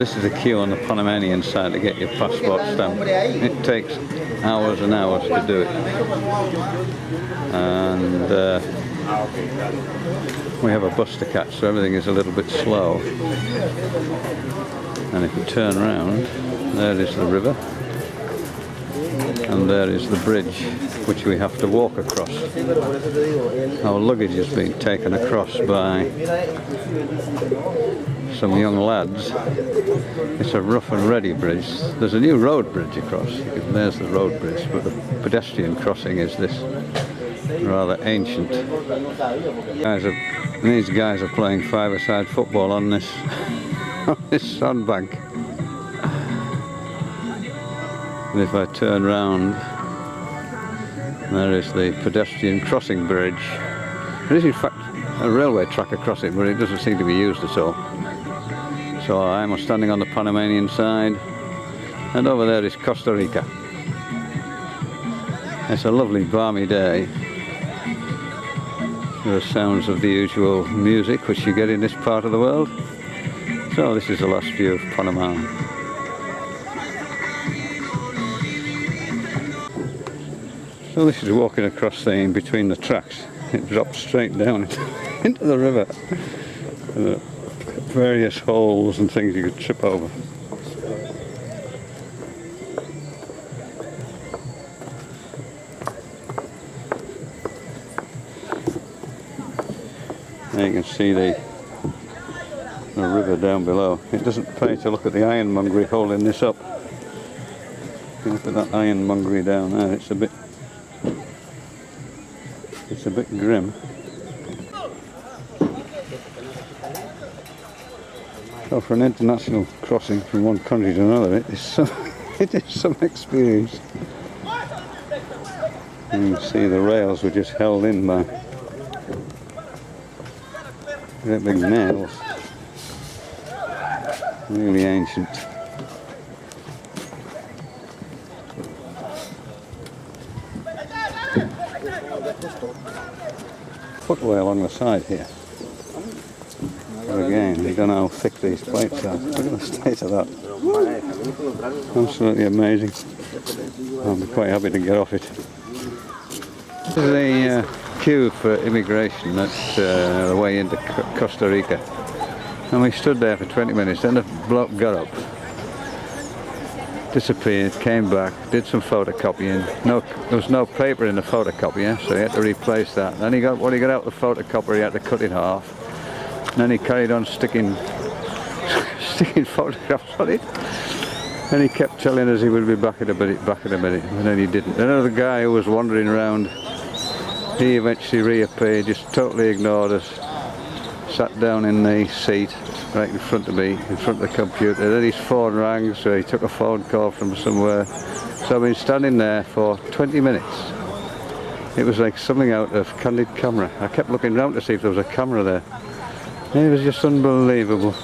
This is a queue on the Panamanian side to get your passport stamp. It takes hours and hours to do it. And we have a bus to catch, so everything is a little bit slow. And if you turn around, there is the river. And there is the bridge, which we have to walk across. Our luggage is being taken across by some young lads. It's a rough and ready bridge. There's a new road bridge across. There's the road bridge, but the pedestrian crossing is this rather ancient. These guys are playing five-a-side football on this on this sandbank. And if I turn round, there is the pedestrian crossing bridge. There is in fact a railway track across it, but it doesn't seem to be used at all. So I'm standing on the Panamanian side, and over there is Costa Rica. It's a lovely balmy day. There are sounds of the usual music which you get in this part of the world. So this is the last view of Panama. So this is walking across the in between the tracks. It drops straight down into the river. Various holes and things you could trip over. There you can see the river down below. It doesn't pay to look at the ironmongery holding this up. If you look at that ironmongery down there, it's a bit grim. So for an international crossing from one country to another, it is some experience. You can see the rails were just held in by great big nails. Really ancient. Footway along the side here. But again, you don't know how thick these plates are. Look at the state of that. Absolutely amazing. I'll be quite happy to get off it. This is a queue for immigration at the way into Costa Rica. And we stood there for 20 minutes, then the bloke got up, disappeared, came back, did some photocopying. There was no paper in the photocopier, so he had to replace that. Then when he got out the photocopier, he had to cut it half. And then he carried on sticking photographs on it. And he kept telling us he would be back in a minute, and then he didn't. Another guy who was wandering around, he eventually reappeared, just totally ignored us. Sat down in the seat right in front of me, in front of the computer. Then his phone rang, so he took a phone call from somewhere. So I've been standing there for 20 minutes. It was like something out of Candid Camera. I kept looking round to see if there was a camera there. It was just unbelievable.